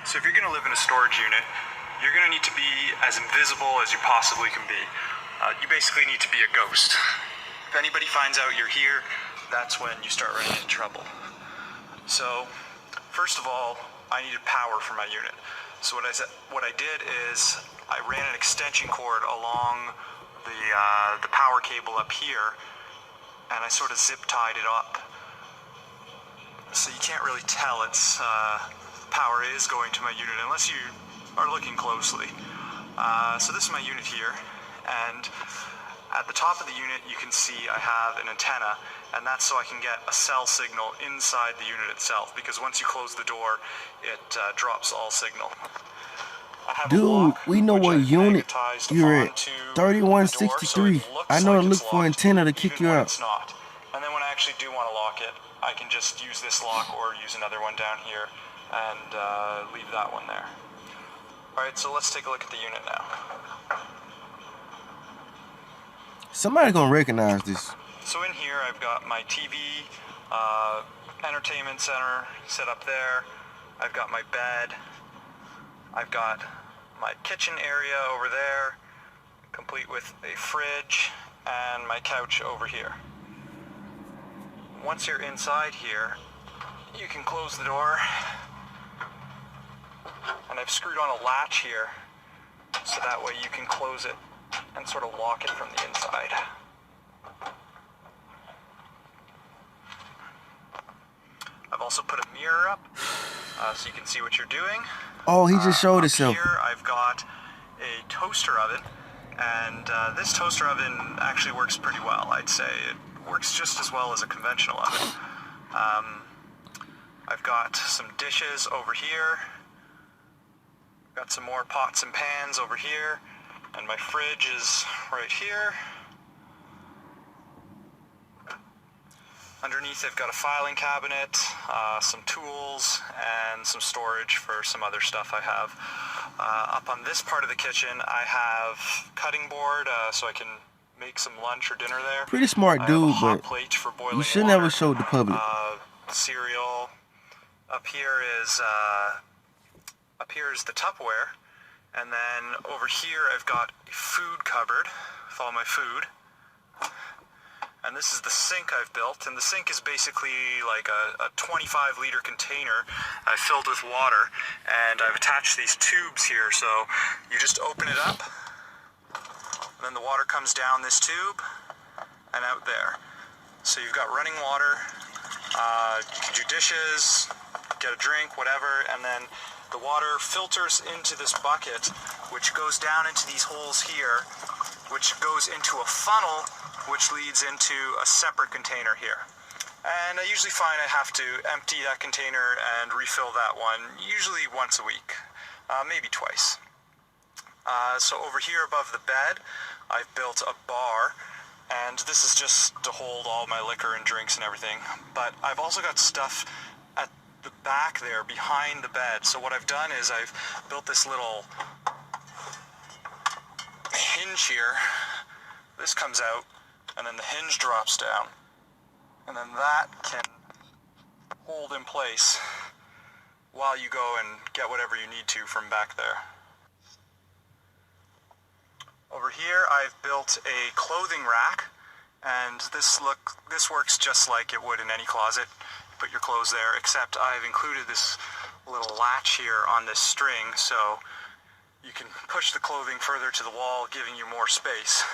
So if you're going to live in a storage unit, you're going to need to be as invisible as you possibly can be. You basically need to be a ghost. If anybody finds out you're here, that's when you start running into trouble. So, first of all, I needed power for my unit. So what I did is I ran an extension cord along the power cable up here, and I sort of zip tied it up. So you can't really tell it's power is going to my unit unless you are looking closely. So this is my unit here, and at the top of the unit you can see I have an antenna, and that's so I can get a cell signal inside the unit itself, because once you close the door it drops all signal. Dude, we know what unit you're at. 3163. I know to look for antenna to kick you out. And then when I actually do want to lock it, I can just use this lock or use another one down here and leave that one there. Alright, so let's take a look at the unit now. Somebody's gonna recognize this. So in here I've got my TV, entertainment center set up there. I've got my bed. I've got my kitchen area over there, complete with a fridge, and my couch over here. Once you're inside here, you can close the door, and I've screwed on a latch here, so that way you can close it and sort of lock it from the inside. I've also put a mirror up, so you can see what you're doing. Oh, he just showed himself. Here I've got a toaster oven, and this toaster oven actually works pretty well, I'd say. It works just as well as a conventional oven. I've got some dishes over here. Got some more pots and pans over here, and my fridge is right here. Underneath I've got a filing cabinet, some tools, and some storage for some other stuff I have. Up on this part of the kitchen I have cutting board, so I can make some lunch or dinner there. Pretty smart dude, but you should never show the public. Cereal. Up here is the Tupperware, and then over here I've got a food cupboard with all my food. And this is the sink I've built, and the sink is basically like a 25-liter container I've filled with water, and I've attached these tubes here, so you just open it up, and then the water comes down this tube and out there. So you've got running water, you can do dishes, get a drink, whatever, and then the water filters into this bucket, which goes down into these holes here, which goes into a funnel, which leads into a separate container here. And I usually find I have to empty that container and refill that one, usually once a week, maybe twice. So over here above the bed, I've built a bar, and this is just to hold all my liquor and drinks and everything. But I've also got stuff at the back there behind the bed. So what I've done is I've built this little hinge here. This comes out, and then the hinge drops down, and then that can hold in place while you go and get whatever you need to from back there. Over here I've built a clothing rack, and this works just like it would in any closet. You put your clothes there, except I've included this little latch here on this string, so you can push the clothing further to the wall, giving you more space.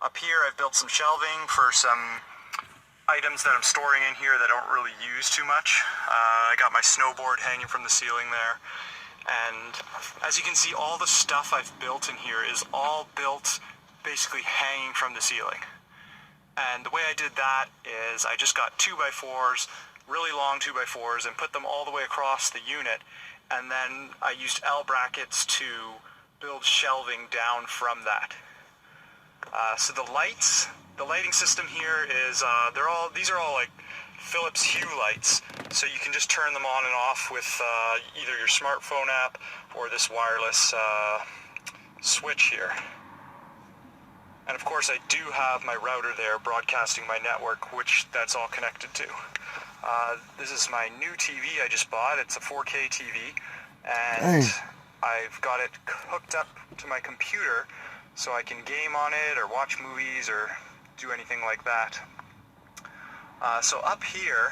Up here I've built some shelving for some items that I'm storing in here that I don't really use too much. I got my snowboard hanging from the ceiling there. And as you can see, all the stuff I've built in here is all built basically hanging from the ceiling. And the way I did that is I just got 2x4s, really long 2x4s, and put them all the way across the unit. And then I used L brackets to build shelving down from that. So the lighting system here is, these are all like Philips Hue lights, so you can just turn them on and off with either your smartphone app or this wireless switch here. And of course I do have my router there broadcasting my network, which that's all connected to. This is my new TV I just bought. It's a 4K TV. and I've got it hooked up to my computer so I can game on it or watch movies or do anything like that. So up here,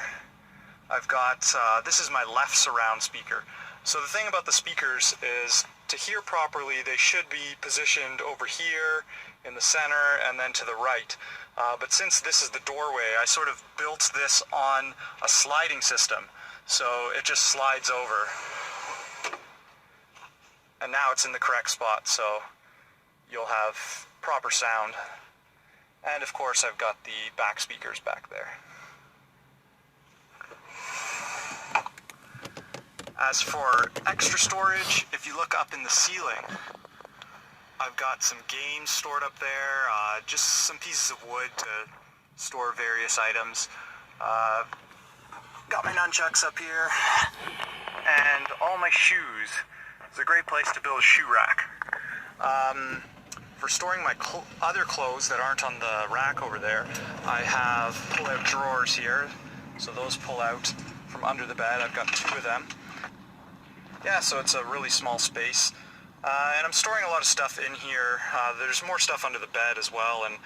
I've got, this is my left surround speaker. So the thing about the speakers is, to hear properly, they should be positioned over here, in the center, and then to the right. But since this is the doorway, I sort of built this on a sliding system. So it just slides over. And now it's in the correct spot, so you'll have proper sound. And of course, I've got the back speakers back there. As for extra storage, if you look up in the ceiling, I've got some games stored up there, just some pieces of wood to store various items. Got my nunchucks up here, and all my shoes. It's a great place to build a shoe rack. For storing my other clothes that aren't on the rack over there, I have pull-out drawers here, so those pull out from under the bed. I've got 2 of them. Yeah, so it's a really small space. And I'm storing a lot of stuff in here. There's more stuff under the bed as well, and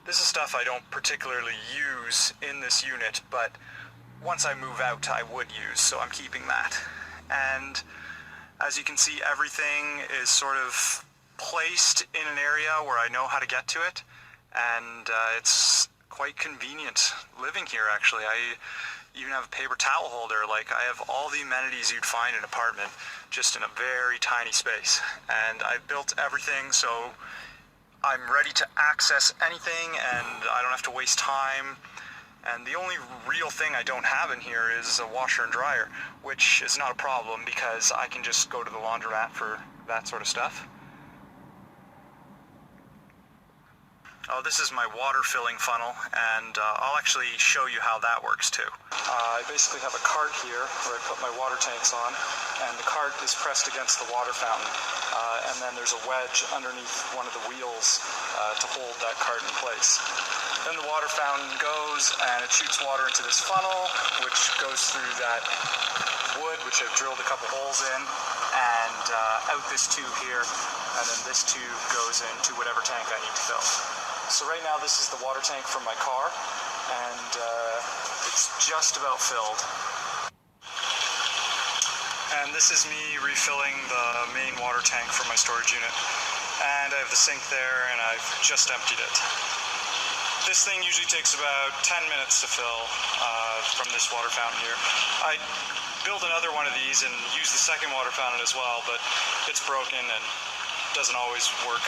this is stuff I don't particularly use in this unit, but once I move out I would use, so I'm keeping that. And as you can see, everything is sort of placed in an area where I know how to get to it, and it's quite convenient living here, actually. I even have a paper towel holder. Like, I have all the amenities you'd find in an apartment, just in a very tiny space. And I've built everything so I'm ready to access anything, and I don't have to waste time. And the only real thing I don't have in here is a washer and dryer, which is not a problem because I can just go to the laundromat for that sort of stuff. Oh, this is my water filling funnel, and I'll actually show you how that works too. I basically have a cart here where I put my water tanks on, and the cart is pressed against the water fountain, and then there's a wedge underneath one of the wheels to hold that cart in place. Then the water fountain goes, and it shoots water into this funnel, which goes through that wood, which I've drilled a couple holes in, and out this tube here, and then this tube goes into whatever tank I need to fill. So right now this is the water tank from my car, and it's just about filled. And this is me refilling the main water tank from my storage unit. And I have the sink there, and I've just emptied it. This thing usually takes about 10 minutes to fill from this water fountain here. I build another one of these and use the second water fountain as well, but it's broken and doesn't always work.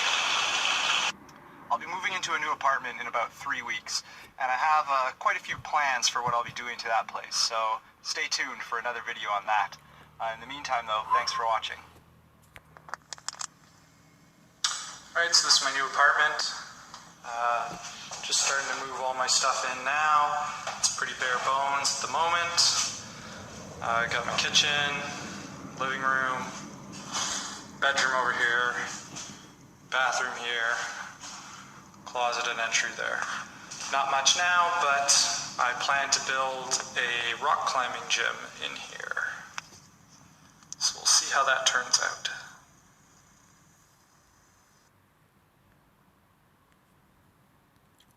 I'll be moving into a new apartment in about 3 weeks, and I have quite a few plans for what I'll be doing to that place, so stay tuned for another video on that. In the meantime though, thanks for watching. Alright, so this is my new apartment. Just starting to move all my stuff in now. It's pretty bare bones at the moment. I got my kitchen, living room, bedroom over here, bathroom here, closet and entry there. Not much now, but I plan to build a rock climbing gym in here. So we'll see how that turns out.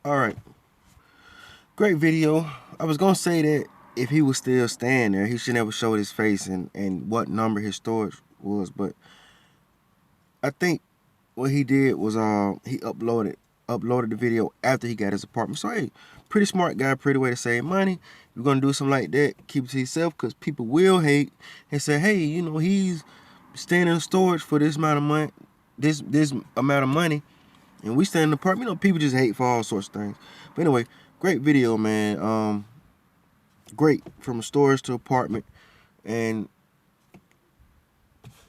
Alright. Great video. I was going to say that if he was still staying there, he should never show his face and what number his storage was. But I think what he did was he uploaded the video after he got his apartment. So, hey, pretty smart guy, pretty way to save money. If you're going to do something like that, keep it to yourself, because people will hate and say, hey, you know, he's staying in storage for this amount of money, this amount of money, and we stay in the apartment. You know, people just hate for all sorts of things. But anyway, great video, man. Great, from storage to apartment. And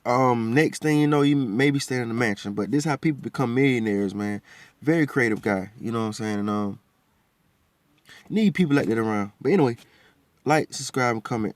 next thing you know, you maybe stay in a mansion. But this is how people become millionaires, man. Very creative guy, you know what I'm saying? And need people like that around. But anyway, like, subscribe, and comment.